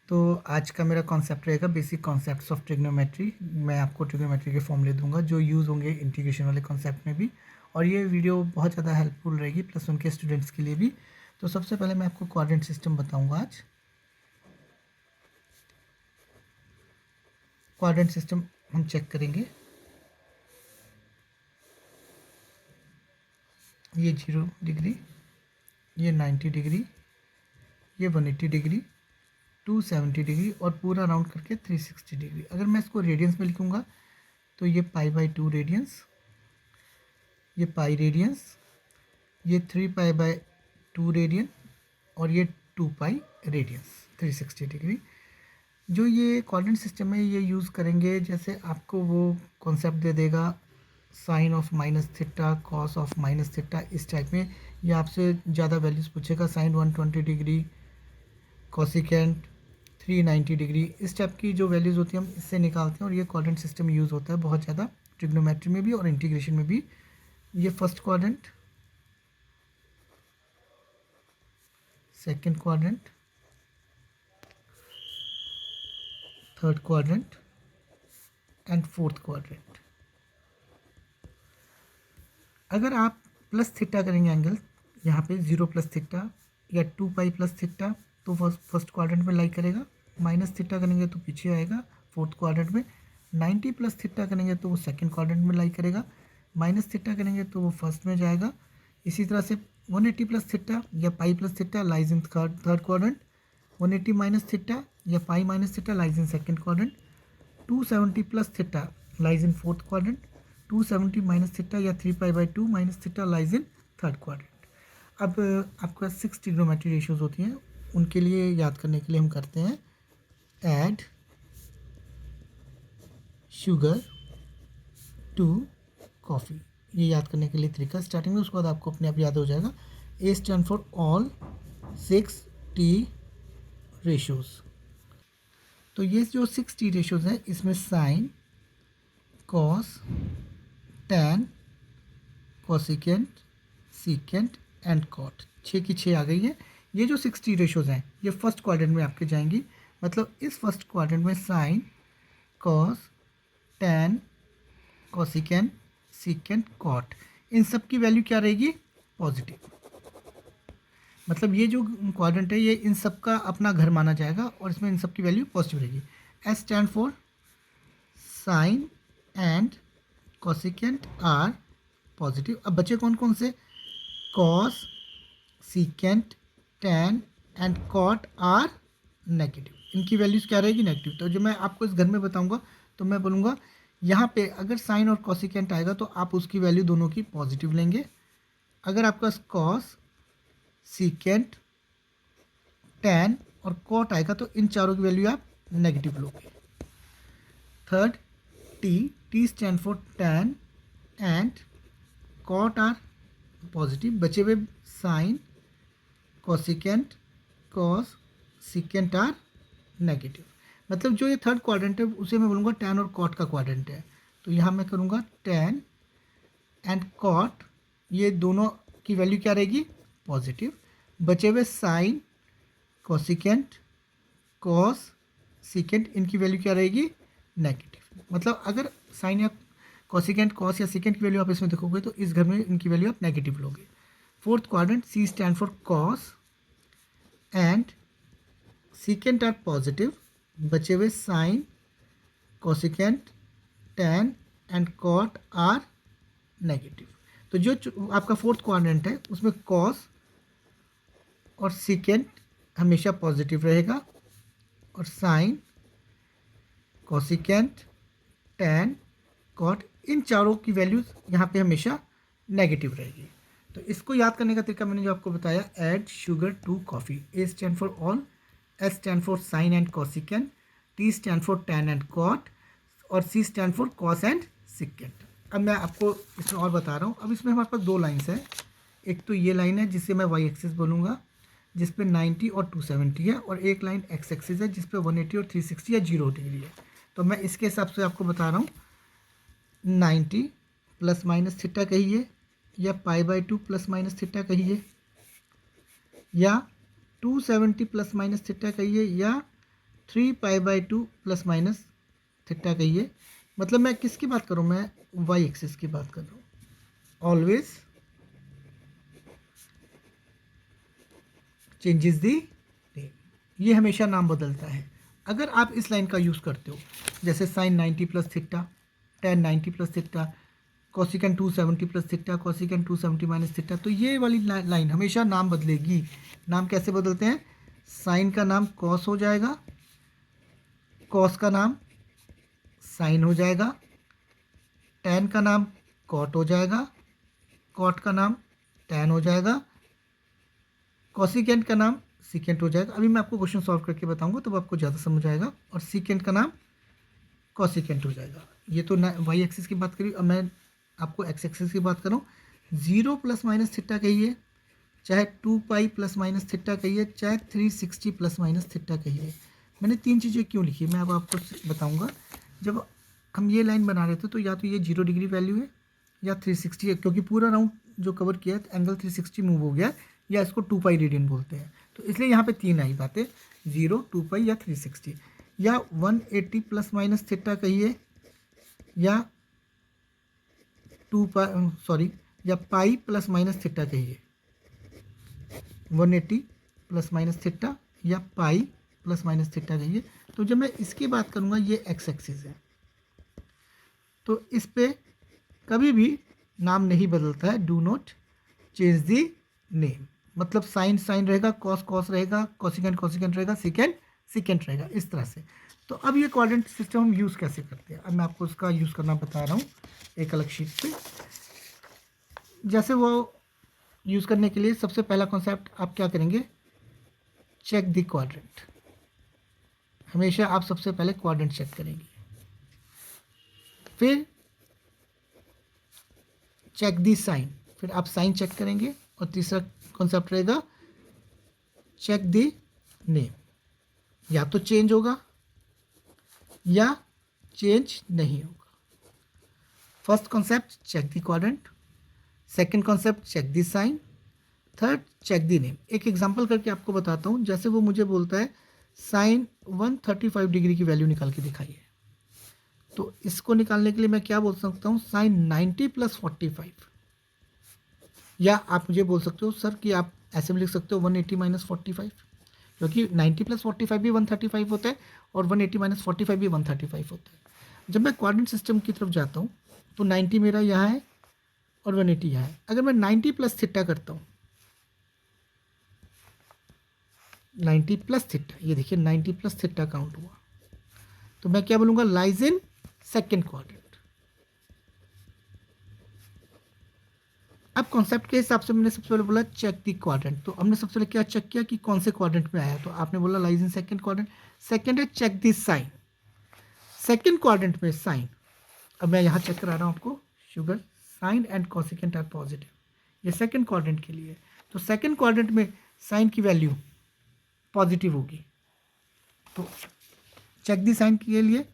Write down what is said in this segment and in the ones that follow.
तो आज का मेरा कॉन्सेप्ट रहेगा बेसिक कॉन्सेप्ट्स ऑफ ट्रिग्नोमेट्री। मैं आपको ट्रिग्नोमेट्री के फॉर्मूले दूंगा जो यूज़ होंगे इंटीग्रेशन वाले कॉन्सेप्ट में भी, और ये वीडियो बहुत ज़्यादा हेल्पफुल रहेगी प्लस उनके स्टूडेंट्स के लिए भी। तो सबसे पहले मैं आपको क्वाड्रेंट सिस्टम बताऊंगा आज। क्वाड्रेंट सिस्टम हम चेक करेंगे। ये 0 डिग्री, ये 90 डिग्री, ये 180 डिग्री, 270 डिग्री और पूरा राउंड करके 360 डिग्री। अगर मैं इसको रेडियंस में लिखूँगा तो ये π/2 रेडियंस, ये पाई रेडियंस, ये 3π/2 रेडियन और ये 2π रेडियंस 360 डिग्री। जो ये क्वाड्रेंट सिस्टम है ये यूज़ करेंगे, जैसे आपको वो कॉन्सेप्ट दे देगा sine of minus theta, cos of minus theta, इस टाइप में ये आपसे ज़्यादा वैल्यूज़ पूछेगा। साइन 120 डिग्री, कॉसिकेंट 390 डिग्री, इस टाइप की जो वैल्यूज़ होती हैं हम इससे निकालते हैं, और ये क्वाड्रेंट सिस्टम यूज़ होता है बहुत ज़्यादा ट्रिग्नोमेट्री में भी और इंटीग्रेशन में भी। ये first quadrant, second quadrant, third quadrant and fourth quadrant. अगर आप प्लस थीटा करेंगे एंगल यहाँ पे 0 प्लस थीटा या 2π प्लस थीटा तो फर्स्ट क्वाड्रेंट में लाई करेगा। माइनस थीटा करेंगे तो पीछे आएगा फोर्थ क्वाड्रेंट में। 90 प्लस थीटा करेंगे तो वो सेकंड क्वाड्रेंट में लाई करेगा। माइनस थीटा करेंगे तो वो फर्स्ट में जाएगा। इसी तरह से 180 प्लस थीटा या pi plus theta lies in third quadrant. 180 minus theta या pi minus theta lies in second quadrant. 270 plus theta lies in fourth quadrant. 270 minus theta या 3π/2 minus theta lies in third quadrant. अब आपका 6 trigonometry ratios होती हैं, उनके लिए याद करने के लिए हम करते हैं ऐड शुगर टू कॉफ़ी। ये याद करने के लिए तरीका स्टार्टिंग में, उसके बाद आपको अपने आप याद हो जाएगा। A stand for all 6 T ratios. तो ये जो 6 टी रेशियोज हैं इसमें sine, cos, tan, cosecant, secant and cot, 6 की 6 आ गई है। ये जो 60 रेशोज़ हैं ये फर्स्ट क्वाड्रेंट में आपके जाएंगी। मतलब इस फर्स्ट क्वाड्रेंट में sine, cos, tan, cosecant, secant, cot, इन सब की वैल्यू क्या रहेगी? पॉजिटिव। मतलब ये जो क्वाड्रेंट है ये इन सब का अपना घर माना जाएगा और इसमें इन सब की वैल्यू पॉजिटिव रहेगी। S stand for sine and cosecant are positive. अब बचे कौन कौन से? Cos, secant, tan and cot are negative. इनकी वैल्यूज़ क्या रहेगी? नेगेटिव। तो जो मैं आपको इस घर में बताऊंगा तो मैं बोलूँगा यहाँ पे अगर साइन और कॉसिकेंट आएगा तो आप उसकी वैल्यू दोनों की पॉजिटिव लेंगे। अगर आपका कॉस, सीकेंट, टैन और कॉट आएगा तो इन चारों की वैल्यू आप नेगेटिव लोगे। Third, T stand for tan and cot are positive. बचे हुए sine, cosecant, cos, secant are negative. मतलब जो ये थर्ड क्वाड्रेंट है उसे मैं बोलूँगा टैन और कॉट का क्वाड्रेंट है। तो यहाँ मैं करूँगा टैन एंड कॉट, ये दोनों की वैल्यू क्या रहेगी? पॉजिटिव। बचे हुए साइन, कॉसिकेंट, कॉस, सीकेंट, इनकी वैल्यू क्या रहेगी? नेगेटिव। मतलब अगर साइन या कॉसिकेंट, कॉस या सीकेंट की वैल्यू आप इसमें देखोगे तो इस घर में इनकी वैल्यू आप नेगेटिव लोगे। Fourth quadrant, C stand for cos and secant are positive. बचे हुए sine, cosecant, tan and cot are negative. तो जो आपका फोर्थ क्वाड्रेंट है उसमें कॉस और सीकेंट हमेशा पॉजिटिव रहेगा और साइन, कॉसिकेंट, टैन, कॉट, इन चारों की वैल्यूज़ यहाँ पे हमेशा नेगेटिव रहेगी। तो इसको याद करने का तरीका मैंने जो आपको बताया, add sugar to coffee. A stand for all, S stand for sine and cosecant, T stand for tan and cot और C stand for cos and secant. अब मैं आपको इसमें और बता रहा हूँ। अब इसमें हमारे पास दो लाइन्स हैं। एक तो ये लाइन है जिससे मैं वाई एक्सिस बोलूँगा जिस पे 90 और 270 है, और एक लाइन एक्स एक्सिस है जिस पे 180 और 360 या 0 डिग्री है। तो मैं इसके हिसाब से आपको बता रहा हूँ। 90 प्लस माइनस थीटा कहिए या π/2 प्लस माइनस थीटा कहिए या 270 प्लस माइनस थीटा कहिए या 3 पाई/2 प्लस माइनस थीटा कहिए, मतलब मैं किसकी बात करूँ, मैं वाई एक्सिस की बात कर रहा हूँ। ऑलवेज चेंजेस दी नेम, ये हमेशा नाम बदलता है। अगर आप इस लाइन का यूज़ करते हो, जैसे sine 90 plus theta, tan 90 plus theta, cosecant 270 plus theta, cosecant 270 minus theta, तो ये वाली लाइन हमेशा नाम बदलेगी। नाम कैसे बदलते हैं, साइन का नाम कॉस हो जाएगा, कॉस का नाम साइन हो जाएगा, टेन का नाम कॉट हो जाएगा, कॉट का नाम टैन हो जाएगा, कॉसिकेंट का नाम सीकेंट हो जाएगा। अभी मैं आपको क्वेश्चन सॉल्व करके बताऊंगा तब आपको ज़्यादा समझ आएगा। और सीकेंट का नाम कॉसिकेंट हो जाएगा। ये तो ना वाई एक्सिस की बात करी, अब मैं आपको एक्स एक्सिस की बात करूँ। 0 प्लस माइनस थीटा कहिए, चाहे 2 पाई प्लस माइनस थीटा कहिए, चाहे 360 प्लस माइनस थीटा कहिए। मैंने तीन चीज़ें क्यों लिखी मैं अब आपको बताऊंगा। जब हम ये लाइन बना रहे थे तो या तो ये 0 डिग्री वैल्यू है या 360 है, क्योंकि पूरा राउंड जो कवर किया है तो एंगल 360 मूव हो गया है, या इसको 2 पाई रेडियन बोलते हैं। तो इसलिए यहाँ पे तीन आई बातें, 0, 2 पाई या 360, या 180 प्लस माइनस थीटा कहिए, या 2 पाई सॉरी, या पाई प्लस माइनस थीटा कहिए। 180 प्लस माइनस थीटा या पाई प्लस माइनस थीटा कहिए। तो जब मैं इसकी बात करूँगा, ये एक्स एक्सिस है, तो इस पे कभी भी नाम नहीं बदलता है। Do not change the name, मतलब साइन साइन रहेगा, कॉस कॉस रहेगा, कॉसिकेंट कॉसिकेंट रहेगा, सीकेंट सीकेंट रहेगा, इस तरह से। तो अब ये क्वाड्रेंट सिस्टम हम यूज़ कैसे करते हैं, अब मैं आपको उसका यूज़ करना बता रहा हूँ एक अलग शीट पे। जैसे वो यूज़ करने के लिए सबसे पहला कॉन्सेप्ट आप क्या करेंगे, चेक द क्वाड्रेंट। हमेशा आप सबसे पहले क्वाड्रेंट चेक करेंगे, फिर चेक दी साइन, फिर आप साइन चेक करेंगे, और तीसरा कॉन्सेप्ट रहेगा चेक दी नेम। या तो चेंज होगा या चेंज नहीं होगा। First concept check the quadrant, second concept check the sine, third check the name. एक एग्जांपल करके आपको बताता हूँ। जैसे वो मुझे बोलता है साइन 135 डिग्री की वैल्यू निकाल के दिखाइए, तो इसको निकालने के लिए मैं क्या बोल सकता हूँ, साइन 90 प्लस 45, या आप मुझे बोल सकते हो सर कि आप ऐसे भी लिख सकते हो 180 माइनस 45, क्योंकि 90 प्लस 45 भी 135 होता है और 180 माइनस 45 भी 135 होता है। जब मैं क्वाड्रेंट सिस्टम की तरफ जाता हूँ तो 90 मेरा यहाँ है और 180 यहाँ है। अगर मैं 90 प्लस थीटा करता हूँ, 90 प्लस थीटा, ये देखिए 90 प्लस थीटा काउंट हुआ, तो मैं क्या बोलूँगा, लाइज इन सेकेंड क्वाड्रेंट। अब कॉन्सेप्ट के हिसाब से मैंने सबसे पहले बोला चेक दी क्वाड्रेंट, तो हमने सबसे पहले क्या चेक किया कि कौन से क्वाड्रेंट में आया, तो आपने बोला lies in second quadrant. Second है check the sine, second quadrant में साइन। अब मैं यहाँ चेक करा रहा हूँ आपको, sugar sine and cosecant are positive, ये सेकंड क्वाड्रेंट के लिए। तो सेकंड क्वाड्रेंट में साइन की वैल्यू पॉजिटिव होगी, तो चेक दी साइन के लिए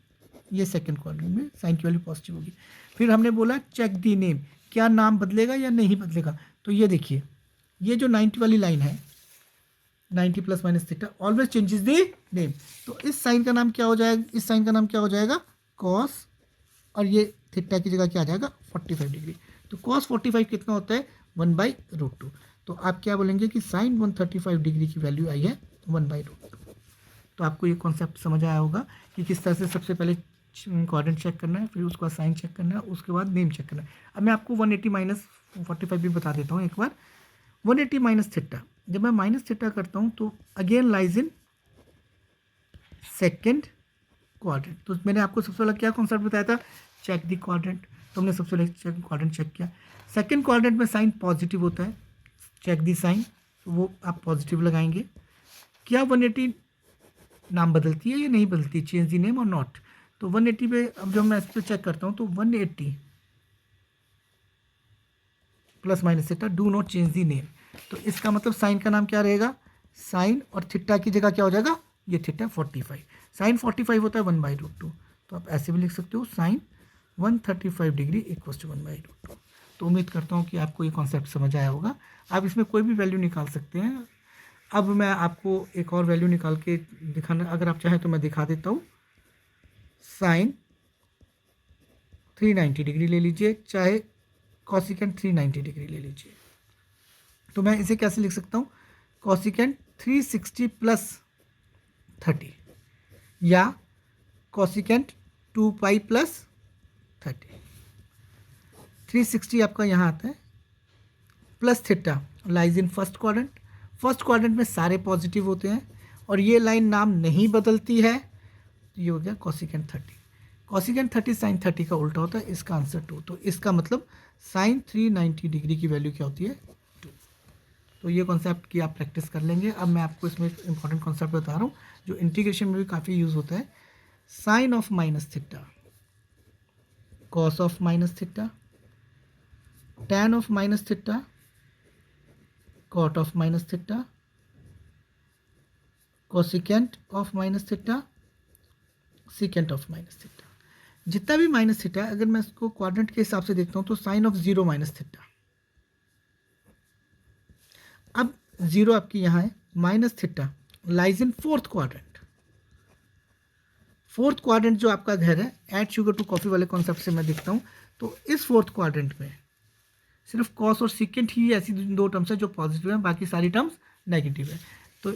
ये सेकंड क्वाड्रेंट में साइन की वैल्यू पॉजिटिव होगी। फिर हमने बोला चेक दी नेम, क्या नाम बदलेगा या नहीं बदलेगा। तो ये देखिए, ये जो 90 वाली लाइन है, 90 plus minus theta, always changes the name. तो इस साइन का नाम क्या हो जाएगा, इस साइन का नाम क्या हो जाएगा, कॉस, और ये थीटा की जगह क्या आ जाएगा, 45 डिग्री। तो कॉस 45 कितना होता है, 1/√2। तो आप क्या बोलेंगे कि साइन 135 डिग्री की वैल्यू आई है 1/√2। तो आपको ये कॉन्सेप्ट समझ आया होगा कि किस तरह से सबसे पहले क्वाड्रेंट चेक करना है, फिर उसके बाद साइन चेक करना है, उसके बाद नेम चेक करना है। अब मैं आपको 180 माइनस 45 भी बता देता हूँ एक बार। 180 माइनस थीटा, जब मैं माइनस थीटा करता हूँ तो again lies in second quadrant. तो मैंने आपको सबसे पहले क्या कॉन्सेप्ट बताया था, चेक दी क्वाड्रेंट, तो हमने सबसे पहले क्वाड्रेंट चेक किया। सेकेंड क्वाड्रेंट में साइन पॉजिटिव होता है, चेक दी साइन, तो वो आप पॉजिटिव लगाएंगे। क्या 180 नाम बदलती है या नहीं बदलती, चेंज दी नेम और नॉट। तो 180 पे अब जब मैं इस पर चेक करता हूँ तो 180 plus minus theta, do not change the name. तो इसका मतलब साइन का नाम क्या रहेगा, साइन, और थीटा की जगह क्या हो जाएगा, ये थीटा 45, साइन 45 होता है 1/√2। तो आप ऐसे भी लिख सकते हो साइन 135 डिग्री इक्वल टू 1/√2। तो उम्मीद करता हूँ कि आपको ये कॉन्सेप्ट समझ आया होगा। आप इसमें कोई भी वैल्यू निकाल सकते हैं, अब मैं आपको एक और वैल्यू निकाल के दिखाना, अगर आप चाहें तो मैं दिखा देता हूँ। साइन 390 डिग्री ले लीजिए, चाहे कॉसिकेंट 390 डिग्री ले लीजिए। तो मैं इसे कैसे लिख सकता हूँ? कॉसिकेंट 360 प्लस 30 या कॉसिकेंट 2 पाई प्लस 30। 360 आपका यहाँ आता है, plus theta lies in first quadrant. First quadrant में सारे पॉजिटिव होते हैं और ये लाइन नाम नहीं बदलती है, तो ये हो गया कॉसिकेंट 30। कॉसिकेंट 30 साइन 30 का उल्टा होता है, इसका आंसर 2। तो इसका मतलब साइन 390 डिग्री की वैल्यू क्या होती है? 2। तो ये कॉन्सेप्ट की आप प्रैक्टिस कर लेंगे। अब मैं आपको इसमें एक इंपॉर्टेंट कॉन्सेप्ट बता रहा हूँ जो इंटीग्रेशन में भी काफ़ी यूज़ होता है। Sine of minus theta, cos of minus theta, tan of minus theta, cot of minus theta, cosecant of minus theta, secant of minus theta. जितना भी माइनस थीटा है, अगर मैं इसको क्वाड्रेंट के हिसाब से देखता हूँ तो साइन ऑफ 0 माइनस थीटा। अब 0 आपकी यहाँ है, minus theta lies in fourth quadrant. Fourth quadrant जो आपका घर है, ऐड शुगर टू कॉफ़ी वाले कॉन्सेप्ट से मैं देखता हूँ, तो इस फोर्थ क्वाड्रेंट में सिर्फ कॉस और सीकेंट ही ऐसी दो टर्म्स है जो पॉजिटिव है, बाकी सारी टर्म्स नेगेटिव है। तो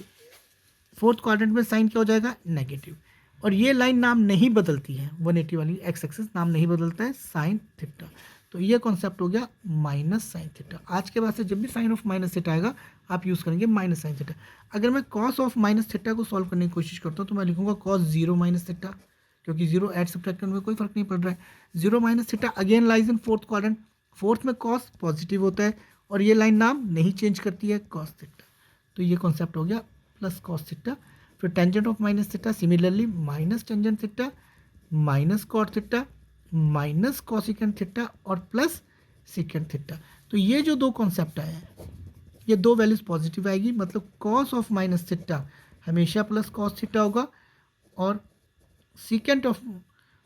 फोर्थ क्वाड्रेंट में साइन क्या हो जाएगा? नेगेटिव। और ये लाइन नाम नहीं बदलती है, 180 वाली एक्स एक्सिस नाम नहीं बदलता है, साइन थीटा। तो ये कॉन्सेप्ट हो गया माइनस साइन थीटा। आज के बाद से जब भी साइन ऑफ माइनस थीटा आएगा आप यूज़ करेंगे माइनस साइन थीटा। अगर मैं कॉस ऑफ माइनस थीटा को सॉल्व करने की कोशिश करता हूँ तो मैं लिखूंगा कॉस 0 माइनस थीटा, क्योंकि 0 एड सब्ट्रैक्ट करने में कोई फर्क नहीं पड़ रहा है। 0 minus theta again lies in fourth quadrant. Fourth में कॉस पॉजिटिव होता है और ये लाइन नाम नहीं चेंज करती है, कॉस थीटा। तो ये कॉन्सेप्ट हो गया प्लस कॉस थीटा। फिर tangent of minus theta, similarly minus tangent theta, minus cot theta, minus cosecant theta और प्लस सीकेंट थीटा। तो ये जो दो कॉन्सेप्ट आए हैं, ये दो वैल्यूज पॉजिटिव आएगी, मतलब कॉस ऑफ माइनस थीटा हमेशा प्लस कॉस थीटा होगा और सीकेंट ऑफ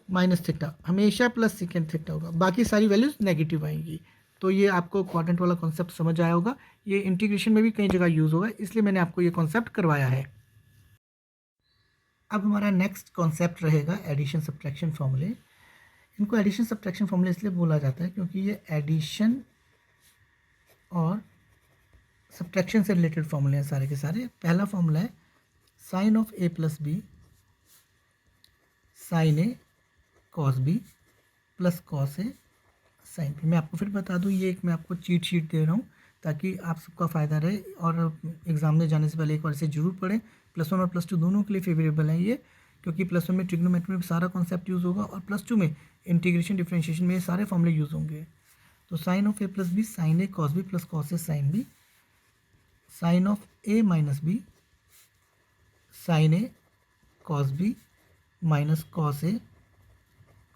माइनस थीटा हमेशा प्लस सीकेंट थीटा होगा, बाकी सारी वैल्यूज नेगेटिव आएंगी। तो ये आपको क्वाड्रेंट वाला कॉन्सेप्ट समझ आया होगा। ये इंटीग्रेशन में भी कई जगह यूज़ होगा, इसलिए मैंने आपको ये कॉन्सेप्ट करवाया है। अब हमारा नेक्स्ट कॉन्सेप्ट रहेगा एडिशन सब्ट्रैक्शन फॉर्मूले। इनको एडिशन सब्ट्रैक्शन फॉर्मूले इसलिए बोला जाता है क्योंकि ये एडिशन और सब्ट्रैक्शन से रिलेटेड फॉर्मूले हैं सारे के सारे। पहला फॉर्मूला है sine of A plus B sine A cos B plus cos A sine B. मैं आपको फिर बता दूं, ये एक मैं आपको चीट शीट दे रहा हूँ ताकि आप सबका फ़ायदा रहे और एग्ज़ाम में जाने से पहले एक बार इसे जरूर पढ़ें। +1 और +2 दोनों के लिए फेवरेबल है ये, क्योंकि +1 में ट्रिग्नोमेट्री में सारा कॉन्सेप्ट यूज़ होगा और +2 में इंटीग्रेशन डिफरेंशिएशन में ये सारे फॉर्मूले यूज़ होंगे। तो sine of A plus B sine A cos B plus cos A sine B, sine of A minus B sine A cos B minus cos A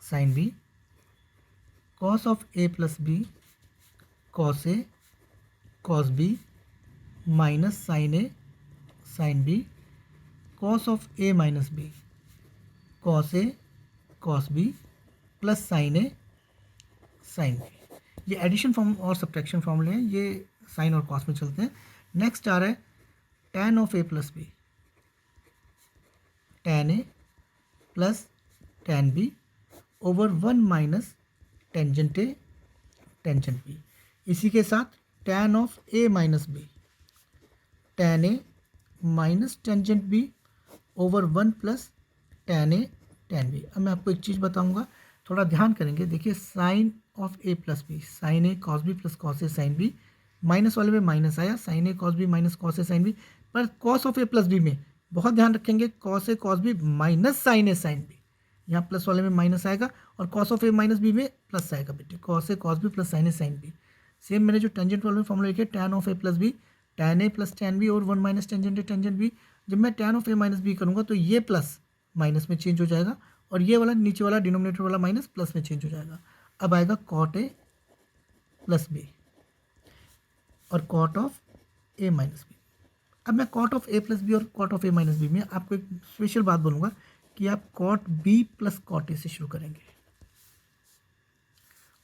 sine B, cos of A plus B cos A cos B minus sine A sine B, cos of A minus B cos A cos B plus sine A sine B. ये addition form और subtraction फॉर्मूले हैं, ये sign और cos में चलते हैं। Next आ रहा है tan of A plus B tan A plus tan B over 1 minus tangent A tangent B. इसी के साथ tan of A minus B tan A minus tangent B over 1 plus tan A tan B. अब मैं आपको एक चीज़ बताऊंगा, थोड़ा ध्यान करेंगे। देखिए sine of A plus B sine A cos B plus cos A sine B, minus वाले में माइनस आया, sine A cos B minus cos A sine B. पर cos of A plus B में बहुत ध्यान रखेंगे, cos A cos B minus sine A sine B, यहाँ plus वाले में माइनस आएगा और cos of A minus B में प्लस आएगा बेटे, cos A cos B plus sine A sine B. Same मैंने जो टेंजेंट वाले में फॉर्मूला लिखे tan of A plus B tan A plus tan B और 1 minus tangent A tangent B. जब मैं tan of A minus B करूँगा तो ये प्लस माइनस में चेंज हो जाएगा और ये वाला नीचे वाला डिनोमिनेटर वाला माइनस प्लस में चेंज हो जाएगा। अब आएगा कॉट ए प्लस बी और cot of A minus B. अब मैं cot of A plus B और cot of A minus B में आपको एक स्पेशल बात बोलूँगा कि आप cot B plus cot A से शुरू करेंगे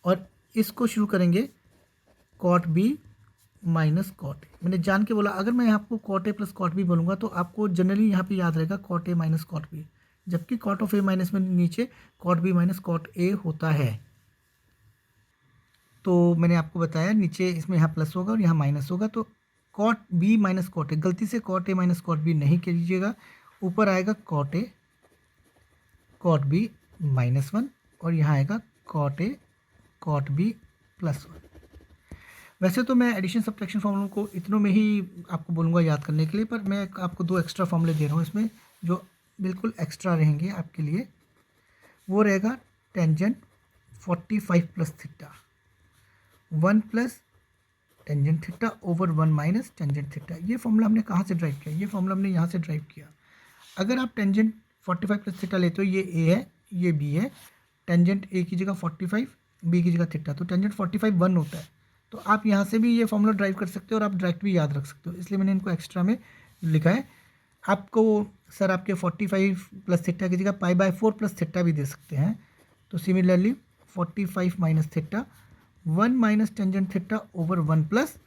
और इसको शुरू करेंगे cot B minus cot A. मैंने जान के बोला, अगर मैं आपको cot A plus cot B बोलूँगा तो आपको जनरली यहाँ पे याद रहेगा cot A minus cot B, जबकि कॉट ऑफ ए माइनस में नीचे cot B minus cot A होता है। तो मैंने आपको बताया नीचे इसमें यहाँ प्लस होगा और यहाँ माइनस होगा, तो cot B minus cot A, गलती से cot A minus cot B नहीं कीजिएगा। ऊपर आएगा cot A cot B minus one और यहाँ आएगा cot A cot B plus one. वैसे तो मैं एडिशन सब्ट्रैक्शन फॉर्मूलों को इतनों में ही आपको बोलूँगा याद करने के लिए, पर मैं आपको 2 एक्स्ट्रा फॉर्मूले दे रहा हूँ इसमें जो बिल्कुल एक्स्ट्रा रहेंगे आपके लिए। वो रहेगा tangent 45 plus theta, 1 plus tangent theta over 1 minus tangent theta. ये फॉर्मूला हमने कहाँ से ड्राइव किया? ये फॉर्मूला हमने यहाँ से ड्राइव किया। अगर आप टेंजेंट 45 प्लस थीटा लेते हो, ये ए है ये बी है, टेंजेंट ए की जगह 45, बी की जगह थीटा, तो टेंजेंट 45 1 होता है। तो आप यहाँ से भी ये फॉर्मूला ड्राइव कर सकते हो और आप डायरेक्ट भी याद रख सकते हो, इसलिए मैंने इनको एक्स्ट्रा में लिखा है। आपको सर आपके 45 प्लस थीटा की जगह पाई बाय 4 प्लस थीटा भी दे सकते हैं। तो similarly 45 minus theta 1 minus tangent theta over 1 plus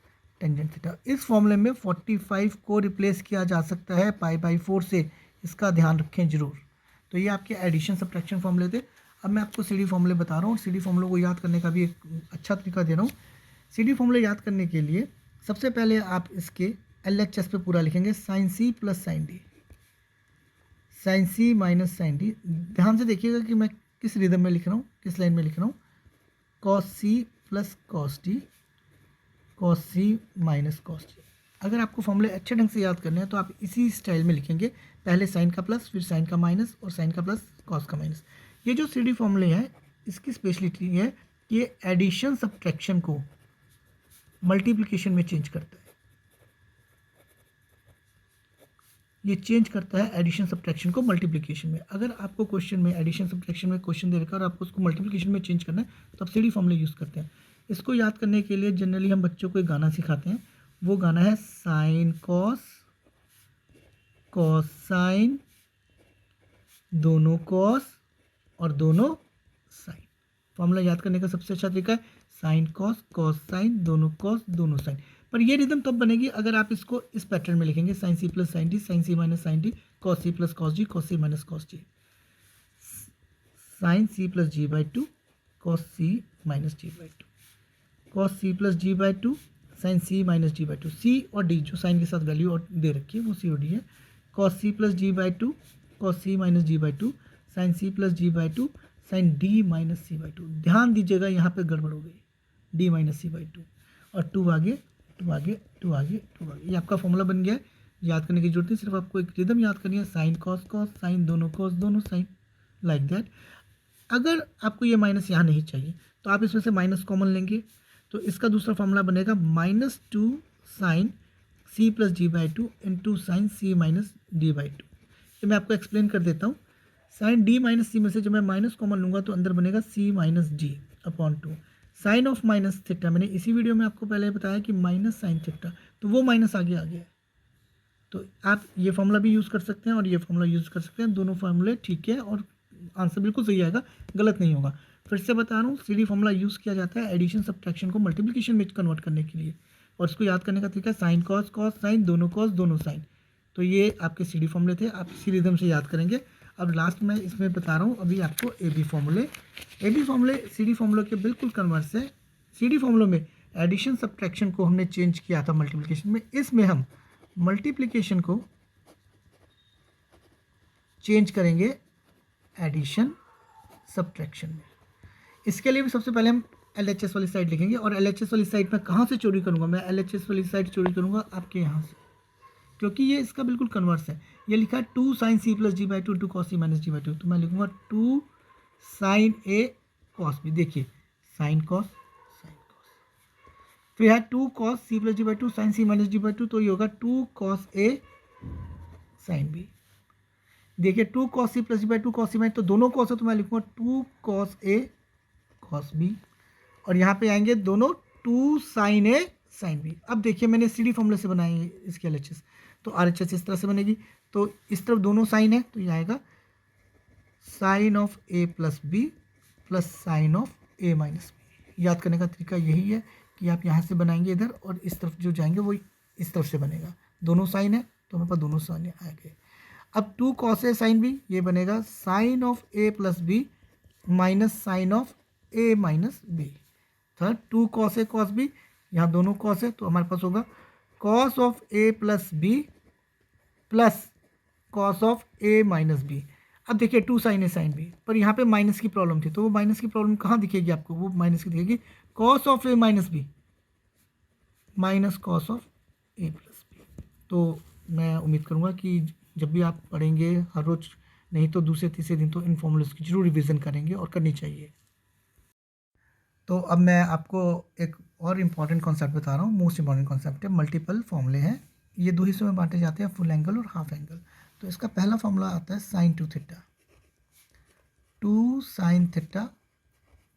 tangent theta. इस फॉर्मूले में 45 को रिप्लेस किया जा सकता है पाई बाई 4 से, इसका ध्यान रखें जरूर। तो ये आपके एडिशन सब्ट्रैक्शन फॉर्मूले थे। अब मैं आपको सीडी फॉर्मूले बता रहा हूँ, सीडी फॉर्मूलों को याद करने का भी एक अच्छा तरीका दे रहा हूँ। सीडी फॉर्मूले याद करने के लिए सबसे पहले आप इसके एलएचएस पे पूरा लिखेंगे, sine C plus sine D, sine C minus sine D. ध्यान से देखिएगा कि मैं किस रिदम में लिख रहा हूँ, किस लाइन में लिख रहा हूँ। Cos C plus cos D, cos C minus cos D. अगर आपको फॉर्मूले अच्छे ढंग से याद करने हैं तो आप इसी स्टाइल में लिखेंगे, पहले साइन का प्लस, फिर साइन का माइनस और साइन का प्लस कॉस का माइनस। ये जो सीडी फॉर्मूले हैं इसकी स्पेशलिटी है कि ये एडिशन सब्ट्रैक्शन को मल्टीप्लिकेशन में चेंज करता है। ये चेंज करता है एडिशन सब्ट्रैक्शन को मल्टीप्लिकेशन में। अगर आपको क्वेश्चन में एडिशन सब्ट्रैक्शन में क्वेश्चन दे रखा है और आपको उसको मल्टीप्लिकेशन में चेंज करना है तो आप सीडी फॉर्मूले यूज़ करते हैं। इसको याद करने के लिए जनरली हम बच्चों को एक गाना सिखाते हैं, वो गाना है साइन कॉस, कॉस साइन, दोनों कॉस और दोनों साइन। फॉर्मूला याद करने का सबसे अच्छा तरीका है साइन कॉस, कॉस साइन, दोनों कॉस दोनों साइन। पर ये रिदम तब बनेगी अगर आप इसको इस पैटर्न में लिखेंगे, sine C plus sine D, sine C minus sine D, cos C plus cos G, cos C minus cos G, sine C plus G by two, cos C minus G by two, cos C plus G by two, sine C minus G by two. C और D जो sign के साथ value और दे रखी है वो सी और D है। Cos C plus G by two, cos C minus G by two, sine C plus G by two, sine D minus C by two. ध्यान दीजिएगा यहाँ पे गड़बड़ हो गई, D minus C by two और टू आगे टू आगे टू आगे टू आगे। ये आपका फॉर्मूला बन गया है, याद करने की जरूरत नहीं, सिर्फ आपको एक रिदम याद करनी है, साइन कॉस कॉस साइन, दोनों कॉस दोनों साइन, लाइक दैट। अगर आपको ये माइनस यहाँ नहीं चाहिए तो आप इसमें से माइनस कॉमन लेंगे, तो इसका दूसरा फॉर्मूला बनेगा minus two sine C plus G by two into sine C minus D by two. ये मैं आपको एक्सप्लेन कर देता हूँ। साइन डी माइनस सी में से जब मैं माइनस कॉमन लूँगा तो अंदर बनेगा C minus D upon two. Sine of minus theta, मैंने इसी वीडियो में आपको पहले बताया कि माइनस साइन थीटा, तो वो माइनस आगे आ गया। तो आप ये फॉर्मूला भी यूज़ कर सकते हैं और ये फॉर्मूला यूज़ कर सकते हैं, दोनों फॉर्मूले ठीक है और आंसर बिल्कुल सही आएगा, गलत नहीं होगा। फिर से बता रहा हूँ, सीडी फॉर्मूला यूज़ किया जाता है एडिशन सब्ट्रैक्शन को मल्टीप्लिकेशन में कन्वर्ट करने के लिए, और इसको याद करने का तरीका साइन कॉस कॉस साइन, दोनों कॉस दोनों साइन। तो ये आपके सीडी फॉर्मूले थे, आप इसी रिदम से याद करेंगे। अब लास्ट में इसमें बता रहा हूँ अभी आपको ए बी फॉर्मूले। ए बी फॉर्मूले सीडी फॉर्मूले के बिल्कुल कन्वर्स है। सीडी फॉर्मूलों में एडिशन सब्ट्रैक्शन को हमने चेंज किया था मल्टीप्लिकेशन में, इसमें हम मल्टीप्लिकेशन को चेंज करेंगे एडिशन सब्ट्रैक्शन में। इसके लिए भी सबसे पहले हम एलएचएस वाली साइड लिखेंगे, और एलएचएस वाली साइड में कहाँ से चोरी करूँगा? मैं एलएचएस वाली साइड चोरी करूँगा आपके यहाँ से, क्योंकि ये इसका बिल्कुल कन्वर्स है। ये लिखा है two sine C plus G by two into cos C minus G by two, तो मैं लिखूँगा two sine A cos B. देखिए साइन कॉस साइन कॉस, फिर है two cos C plus G by two sine C minus G by two, तो ये होगा two cos A sine B. देखिए two cos C plus G by two cos C minus, तो दोनों cos है तो मैं लिखूँगा two cos A cos B, और यहाँ पे आएंगे दोनों two sine A sine B. अब देखिए मैंने सीडी फॉर्मूले से बनाई है इसके एलएचएस, तो आरएचएस इस तरह से बनेगी। तो इस तरफ दोनों साइन है तो ये आएगा sine of A plus B plus sine of A minus B. याद करने का तरीका यही है कि आप यहाँ से बनाएंगे इधर और इस तरफ जो जाएंगे वो इस तरफ से बनेगा, दोनों साइन है तो हमारे पास दोनों साइन आ गए। अब 2 कॉस ए साइन बी, ये बनेगा sine of A plus B minus sine of A minus B. Third 2 cos A cos B, यहाँ दोनों कॉस है तो हमारे पास होगा cos of A plus B plus cos of A minus B. अब देखिए 2 साइन ए साइन बी, पर यहाँ पे माइनस की प्रॉब्लम थी, तो वो माइनस की प्रॉब्लम कहाँ दिखेगी आपको, वो माइनस की दिखेगी cos of A minus B minus cos of A plus B. तो मैं उम्मीद करूँगा कि जब भी आप पढ़ेंगे हर रोज़, नहीं तो दूसरे तीसरे दिन, तो इन फॉर्मूलाज की जरूर रिवीजन करेंगे और करनी चाहिए। तो अब मैं आपको एक और इम्पॉर्टेंट कॉन्सेप्ट बता रहा हूँ, मोस्ट इम्पॉर्टेंट कॉन्सेप्ट है। मल्टीपल फॉर्मूले हैं, ये दो हिस्सों में बांटे जाते हैं, फुल एंगल और हाफ एंगल। तो इसका पहला फॉर्मूला आता है sine 2 theta, 2 sine theta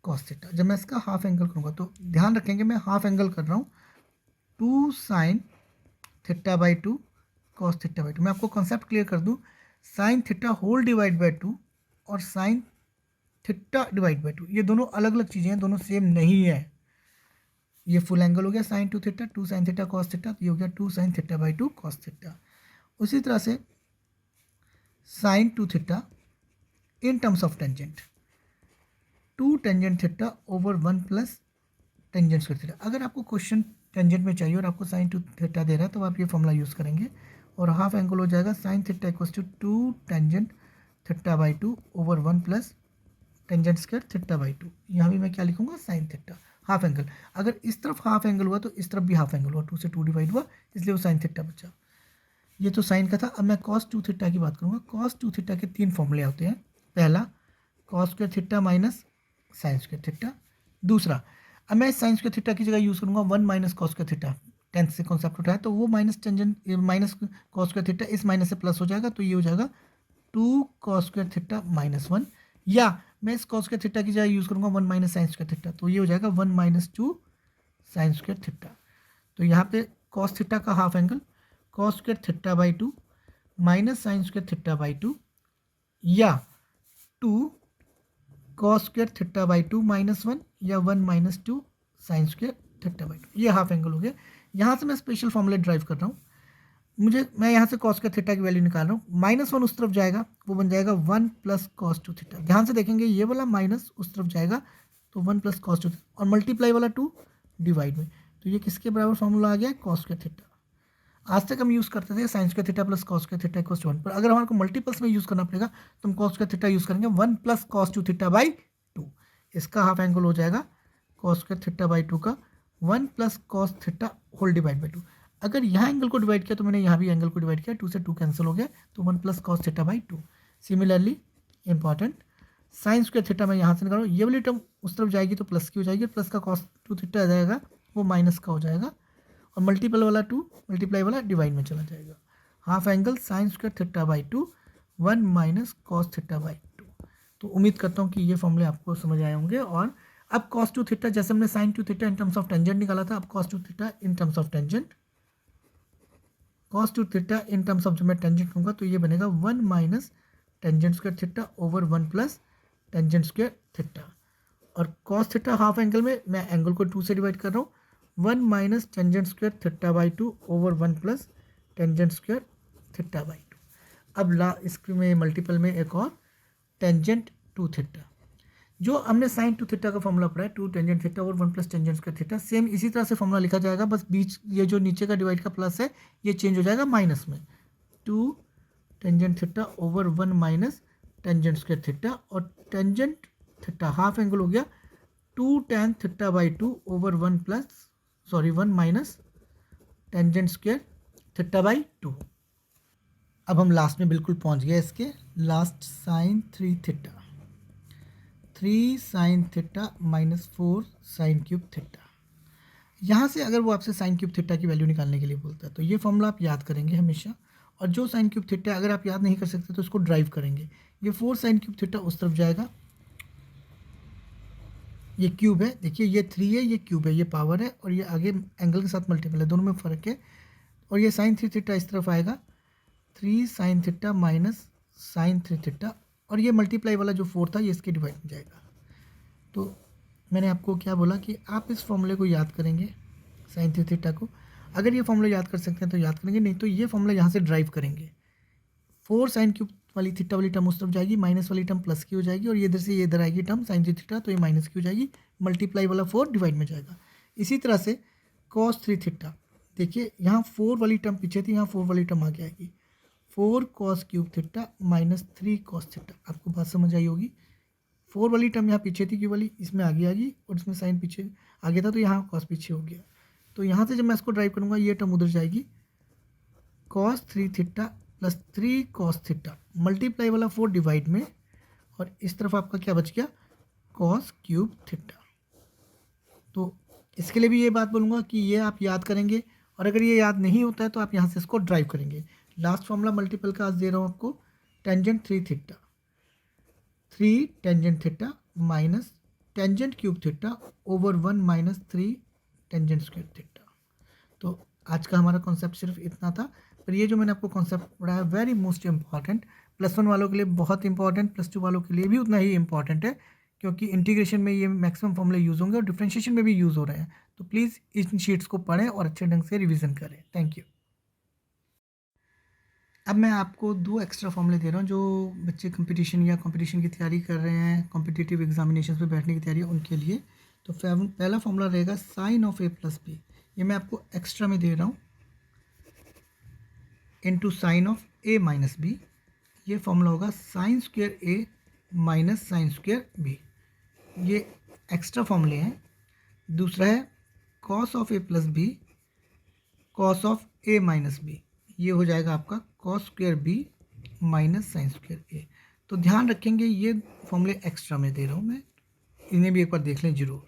cos theta. जब मैं इसका हाफ एंगल करूँगा तो ध्यान रखेंगे मैं हाफ एंगल कर रहा हूँ, 2 sine theta by 2 cos theta by 2। मैं आपको कॉन्सेप्ट क्लियर कर दूँ, sine theta whole divide by 2 और साइन थीटा डिवाइड बाई 2 ये दोनों अलग अलग चीज़ें हैं, दोनों सेम नहीं है। ये फुल एंगल हो गया sine 2 theta, 2 sine theta cos theta, तो ये हो गया 2 sine theta by 2 cos theta. उसी तरह से sine 2 theta in terms of tangent, 2 tangent theta over 1 plus tangent square theta. अगर आपको क्वेश्चन टेंजेंट में चाहिए और आपको साइन 2 थीटा दे रहा है तो आप ये फॉर्मूला यूज़ करेंगे और हाफ एंगल हो जाएगा sine theta equals to 2 tangent theta by 2 over 1 plus tangent square theta by 2। यहाँ भी मैं क्या लिखूंगा साइन थीटा हाफ एंगल। अगर इस तरफ हाफ एंगल हुआ तो इस तरफ भी हाफ एंगल हुआ, 2 से 2 डिवाइड हुआ, इसलिए वो साइन थीटा बचा। ये तो साइन का था। अब मैं कॉस 2 थीटा की बात करूँगा। कॉस 2 थीटा के 3 फॉर्मूले होते हैं। पहला cos square theta minus sine square theta. दूसरा, अब मैं साइन स्क्वायर थीटा की जगह यूज़ करूँगा 1 minus cos square theta, 10th से कॉन्सेप्ट उठाया तो वो minus tangent minus cos square theta इस माइनस से प्लस हो जाएगा, तो ये हो जाएगा 2 कॉस स्क्वायर थीटा माइनस 1। या मैं इस कॉस स्क्वायर थीटा की जगह यूज़ करूँगा 1 माइनस साइन स्क्वायर थीटा, तो ये हो जाएगा 1 माइनस 2 साइन स्क्वायर थीटा। तो यहाँ पे कॉस थीटा का half angle cos square theta by 2 minus sine square theta by 2 या 2 cos square theta by 2 minus 1 या 1 minus 2 sign square theta by 2, ये हाफ एंगल हो गया। यहाँ से मैं स्पेशल फॉर्मूला ड्राइव कर रहा हूँ। मैं यहाँ से कॉस स्क्वायर थीटा की वैल्यू निकाल रहा हूँ, -1 उस तरफ जाएगा, वो बन जाएगा 1 प्लस कॉस 2 थीटा। ध्यान से देखेंगे ये वाला माइनस उस तरफ जाएगा तो 1 प्लस कॉस 2 और मल्टीप्लाई वाला 2 डिवाइड में, तो ये किसके बराबर फॉर्मूला आ गया, कॉस स्क्वायर थीटा। आज तक हम यूज़ करते थे sine square theta plus cos square theta equals to 1, पर अगर हमारे को मल्टीपल्स में यूज़ करना पड़ेगा तो हम कॉस स्क्वायर थीटा यूज़ करेंगे 1 प्लस कॉस 2 थीटा बाई 2। इसका हाफ एंगल हो जाएगा कॉस स्क्वायर थीटा बाई 2 का 1 plus cos theta whole divide by 2। अगर यहाँ एंगल को डिवाइड किया तो मैंने यहाँ भी एंगल को डिवाइड किया, 2 से 2 कैंसिल हो गया, तो 1 plus cos theta by 2। Similarly important sign square theta मैं यहाँ से निकालूँ, ये वाली टर्म उस तरफ जाएगी तो प्लस की हो जाएगी, प्लस का कॉस 2 थीटा आ जाएगा वो माइनस का हो जाएगा, और मल्टीपल वाला 2 मल्टीप्लाई वाला डिवाइड में चला जाएगा। Half angle sine square theta by 2 1 minus cos theta by 2। तो उम्मीद करता हूँ कि ये फॉर्मूले आपको समझ आए होंगे। और अब कॉस 2 थीटा, जैसे हमने sine 2 theta in terms of tangent निकाला था, अब cos 2 theta in terms of tangent, cos 2 theta in terms of, जब मैं टेंजेंट लूँगा तो ये बनेगा 1 minus tangent square theta over 1 plus tangent square theta. और कॉस थीटा हाफ एंगल में मैं एंगल को 2 से डिवाइड कर रहा हूँ, 1 minus tangent square theta by 2 over 1 plus tangent square theta by 2। अब इसमें मल्टीपल में एक और टेंजेंट 2 थीटा, जो हमने साइन 2 थीटा का फॉर्मूला पढ़ा है 2 टेंजेंट थीटा और 1 plus tangent square theta, same इसी तरह से फॉर्मूला लिखा जाएगा, बस बीच ये जो नीचे का डिवाइड का प्लस है ये चेंज हो जाएगा माइनस में, 2 tangent theta over 1 minus tangent square theta, और टेंजेंट थीटा हाफ एंगल हो गया 2 tan theta by 2 over 1 minus tangent square theta by 2। अब हम लास्ट में बिल्कुल पहुंच गए, इसके last sine 3 theta, 3 sine theta minus 4 sine cube theta. यहाँ से अगर वो आपसे साइन क्यूब थीटा की वैल्यू निकालने के लिए बोलता है तो ये फॉर्मूला आप याद करेंगे हमेशा, और जो साइन क्यूब थीटा अगर आप याद नहीं कर सकते तो इसको ड्राइव करेंगे। ये 4 साइन क्यूब थीटा उस तरफ जाएगा, ये क्यूब है, देखिए ये 3 है, ये क्यूब है, ये पावर है, और ये आगे एंगल के साथ मल्टीपल है, दोनों में फ़र्क है। और ये साइन 3 थीटा इस तरफ आएगा, 3 sine theta minus sine 3 theta, और ये मल्टीप्लाई वाला जो 4 था ये इसके डिवाइड में जाएगा, तो मैंने आपको क्या बोला कि आप इस फॉर्मूले को याद करेंगे, साइन थ्री थीटा को। अगर ये फॉर्मूला याद कर सकते हैं तो याद करेंगे, नहीं तो ये फॉर्मूला यहाँ से ड्राइव करेंगे। 4 साइन क्यूब वाली थीटा वाली टर्म उस तरफ जाएगी, माइनस वाली टर्म प्लस की हो जाएगी, और ये इधर से ये इधर आएगी टर्म साइन थ्री थीटा, तो ये माइनस की हो जाएगी, मल्टीप्लाई वाला 4 डिवाइड में जाएगा। इसी तरह से कॉस थ्री थीटा, देखिए यहाँ 4 वाली टर्म पीछे थी, यहाँ 4 वाली टर्म आगे आएगी, 4 cos cube theta minus 3 cos theta. आपको बात समझ आई होगी। 4 वाली टर्म यहाँ पीछे थी, क्यू वाली इसमें आगे आ गई, और इसमें साइन पीछे आगे था तो यहाँ कॉस पीछे हो गया। तो यहाँ से जब मैं इसको ड्राइव करूँगा ये टर्म उधर जाएगी, cos three theta plus 3 cos theta, multiply वाला 4 डिवाइड में, और इस तरफ आपका क्या बच गया, कॉस क्यूब थीटा। तो इसके लिए भी ये बात बोलूँगा कि ये आप याद करेंगे, और अगर ये याद नहीं होता है तो आप यहाँ से इसको ड्राइव करेंगे। लास्ट फॉर्मूला मल्टीपल का आज दे रहा हूँ आपको, tangent three theta, 3 tangent theta minus tangent cube theta over 1 minus 3 tangent square theta. तो आज का हमारा कॉन्सेप्ट सिर्फ इतना था, पर ये जो मैंने आपको कॉन्सेप्ट पढ़ाया वेरी मोस्ट इंपॉर्टेंट, +1 वालों के लिए बहुत इंपॉर्टेंट, +2 वालों के लिए भी उतना ही इंपॉर्टेंट है, क्योंकि इंटीग्रेशन में ये मैक्सिमम फॉर्मूले यूज़ होंगे और डिफरेंशिएशन में भी यूज़ हो रहे हैं। तो प्लीज़ इन शीट्स को पढ़ें और अच्छे ढंग से रिविज़न करें। Thank you. अब मैं आपको 2 एक्स्ट्रा फॉर्मूले दे रहा हूँ जो बच्चे कंपटीशन या कंपटीशन की तैयारी कर रहे हैं, कॉम्पिटिटिव एग्जामिनेशन में बैठने की तैयारी है उनके लिए। तो पहला फॉर्मूला रहेगा sine of A plus B, ये मैं आपको एक्स्ट्रा में दे रहा हूँ, into sine of A minus B. ये फॉर्मूला होगा sine square A minus sine square B, ये एक्स्ट्रा फॉर्मूले हैं। दूसरा है cos of A plus B cos of A minus B, ये हो जाएगा आपका cos square B minus sine square A. तो ध्यान रखेंगे ये फॉर्मूले एक्स्ट्रा में दे रहा हूँ मैं, इन्हें भी एक बार देख लें जरूर।